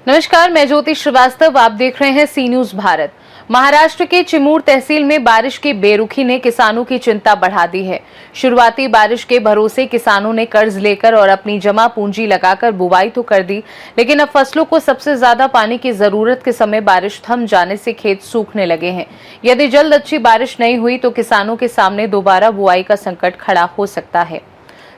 नमस्कार, मैं ज्योति श्रीवास्तव। आप देख रहे हैं सी न्यूज भारत। महाराष्ट्र के चिमूर तहसील में बारिश की बेरुखी ने किसानों की चिंता बढ़ा दी है। शुरुआती बारिश के भरोसे किसानों ने कर्ज लेकर और अपनी जमा पूंजी लगाकर बुवाई तो कर दी, लेकिन अब फसलों को सबसे ज्यादा पानी की जरूरत के समय बारिश थम जाने से खेत सूखने लगे हैं। यदि जल्द अच्छी बारिश नहीं हुई तो किसानों के सामने दोबारा बुआई का संकट खड़ा हो सकता है।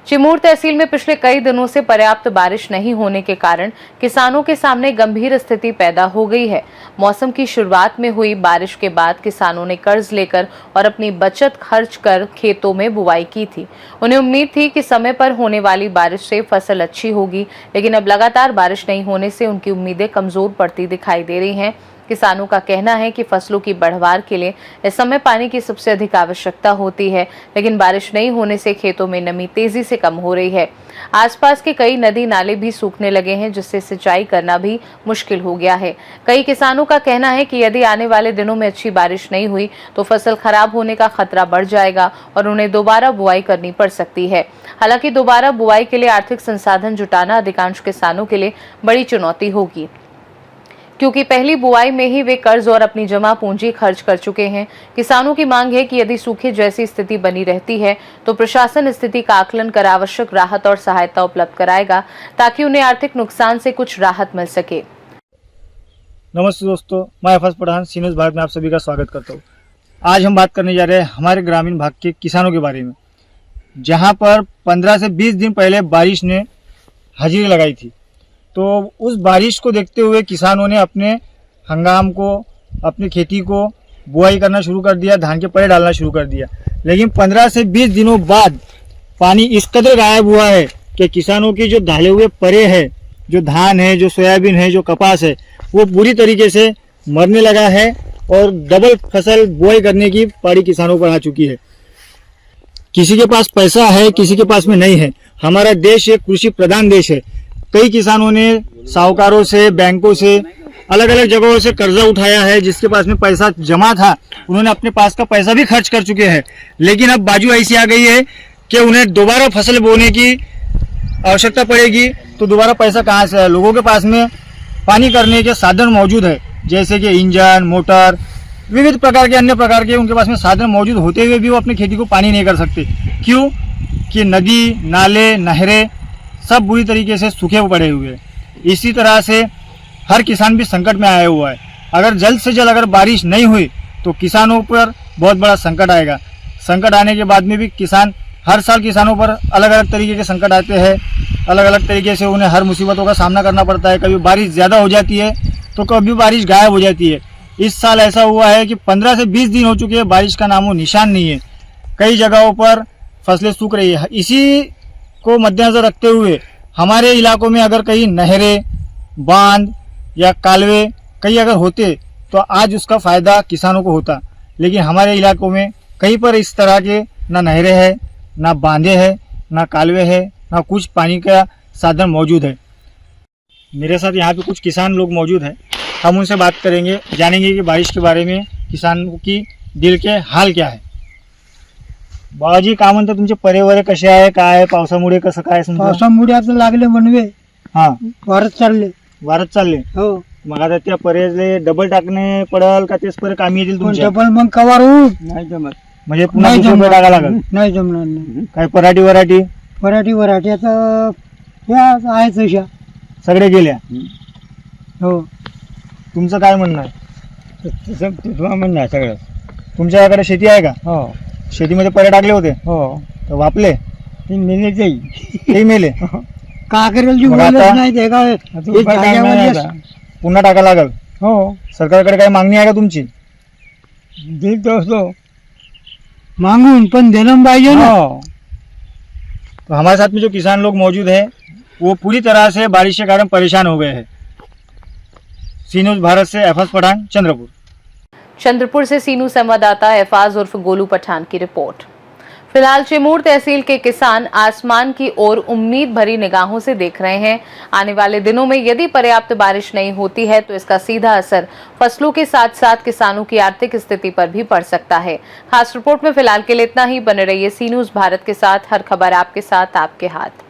चिमूर तहसील में पिछले कई दिनों से पर्याप्त बारिश नहीं होने के कारण किसानों के सामने गंभीर स्थिति पैदा हो गई है। मौसम की शुरुआत में हुई बारिश के बाद किसानों ने कर्ज लेकर और अपनी बचत खर्च कर खेतों में बुवाई की थी। उन्हें उम्मीद थी कि समय पर होने वाली बारिश से फसल अच्छी होगी, लेकिन अब लगातार बारिश नहीं होने से उनकी उम्मीदें कमजोर पड़ती दिखाई दे रही हैं। किसानों का कहना है कि फसलों की बढ़वार के लिए इस समय पानी की सबसे अधिक आवश्यकता होती है, लेकिन बारिश नहीं होने से खेतों में नमी तेजी से कम हो रही है। आसपास के कई नदी नाले भी सूखने लगे हैं, जिससे सिंचाई करना भी मुश्किल हो गया है। कई किसानों का कहना है कि यदि आने वाले दिनों में अच्छी बारिश नहीं हुई तो फसल खराब होने का खतरा बढ़ जाएगा और उन्हें दोबारा बुआई करनी पड़ सकती है। हालांकि दोबारा बुआई के लिए आर्थिक संसाधन जुटाना अधिकांश किसानों के लिए बड़ी चुनौती होगी, क्योंकि पहली बुआई में ही वे कर्ज और अपनी जमा पूंजी खर्च कर चुके हैं। किसानों की मांग है कि यदि सूखे जैसी स्थिति बनी रहती है तो प्रशासन स्थिति का आकलन कर आवश्यक राहत और सहायता उपलब्ध कराएगा, ताकि उन्हें आर्थिक नुकसान से कुछ राहत मिल सके। नमस्ते दोस्तों, मैं एफएस पठान सी न्यूज भारत में आप सभी का स्वागत करता हूँ। आज हम बात करने जा रहे हैं हमारे ग्रामीण भाग के किसानों के बारे में, जहाँ पर 15 से 20 दिन पहले बारिश ने हाजिरी लगाई थी। तो उस बारिश को देखते हुए किसानों ने अपने हंगाम को, अपनी खेती को बुआई करना शुरू कर दिया, धान के परे डालना शुरू कर दिया। लेकिन 15 से 20 दिनों बाद पानी इस कदर गायब हुआ है कि किसानों की जो डाले हुए परे है, जो धान है, जो सोयाबीन है, जो कपास है, वो बुरी तरीके से मरने लगा है और डबल फसल बुआई करने की पारी किसानों पर आ चुकी है। किसी के पास पैसा है, किसी के पास में नहीं है। हमारा देश एक कृषि प्रधान देश है। कई किसानों ने साहूकारों से, बैंकों से, अलग अलग जगहों से कर्जा उठाया है। जिसके पास में पैसा जमा था उन्होंने अपने पास का पैसा भी खर्च कर चुके हैं। लेकिन अब बाजू ऐसी आ गई है कि उन्हें दोबारा फसल बोने की आवश्यकता पड़ेगी, तो दोबारा पैसा कहाँ से है? लोगों के पास में पानी करने के साधन मौजूद है, जैसे कि इंजन, मोटर, विविध प्रकार के अन्य प्रकार के उनके पास में साधन मौजूद होते हुए भी वो अपनी खेती को पानी नहीं कर सकते। क्यों? कि नदी, नाले, नहरें सब बुरी तरीके से सूखे पड़े हुए हैं। इसी तरह से हर किसान भी संकट में आया हुआ है। अगर जल्द से जल्द अगर बारिश नहीं हुई तो किसानों पर बहुत बड़ा संकट आएगा। संकट आने के बाद में भी किसान, हर साल किसानों पर अलग अलग तरीके के संकट आते हैं। अलग अलग तरीके से उन्हें हर मुसीबतों का सामना करना पड़ता है। कभी बारिश ज़्यादा हो जाती है तो कभी बारिश गायब हो जाती है। इस साल ऐसा हुआ है कि 15 से 20 दिन हो चुके हैं, बारिश का नामो निशान नहीं है। कई जगहों पर फसलें सूख रही है। इसी को मद्देनजर रखते हुए हमारे इलाकों में अगर कहीं नहरें, बांध या कालवे कहीं अगर होते तो आज उसका फ़ायदा किसानों को होता। लेकिन हमारे इलाकों में कहीं पर इस तरह के ना नहरें हैं, ना बांधे हैं, ना कालवे है, ना कुछ पानी का साधन मौजूद है। मेरे साथ यहाँ पे कुछ किसान लोग मौजूद हैं। हम उनसे बात करेंगे, जानेंगे कि बारिश के बारे में किसानों की दिल के हाल क्या है। बाबाजी, काय म्हणता तुमचे परे वरे कसे आहे, काय पावसामुळे कसं काय समजा? पावसामुळे आता लागले बनवे, हा, वारच चालले. हो. मग आता त्या परेले डबल टाकणे पडल का तेच परे कामी येतील पण तुमच्या? डबल मग कवर होऊन नाही जमत. म्हणजे पुन्हा नाही दुसरं जमणार. टाका लागल. नाही जमणार नाही. काय पराठी वराठी वराठी आता ह्या आहे तशा. सगळे गेल्या. हो, तुमचं काय म्हणणं आहे? तुझं म्हणणं आहे सगळं. तुमच्याकडे शेती आहे का? हो शेतीमध्ये परे टाकले होते हो, तर वापले? ते मेले जाईल. ते मेले. का करेल जी मग बोलत आता- नाही ते काय हे जाग्यावर पुन्हा टाका लागल. हो सरकारकडे काही मागणी आहे का तुमची? देत असतो मागून, पण देणं पाहिजे ना. तो हमारे साथ में जो किसान लोग मौजूद हैं वो पूरी तरह से बारिश के कारण परेशान हो गए हैं। सी न्यूज भारत से एफएस पठान, चंद्रपुर से सीनू संवाददाता एफाज उर्फ गोलू पठान की रिपोर्ट। फिलहाल चिमूर तहसील के किसान आसमान की ओर उम्मीद भरी निगाहों से देख रहे हैं। आने वाले दिनों में यदि पर्याप्त बारिश नहीं होती है तो इसका सीधा असर फसलों के साथ साथ किसानों की आर्थिक स्थिति पर भी पड़ सकता है। खास रिपोर्ट में फिलहाल के लिए इतना ही। बने रहिए सी न्यूज भारत के साथ। हर खबर आपके साथ, आपके हाथ।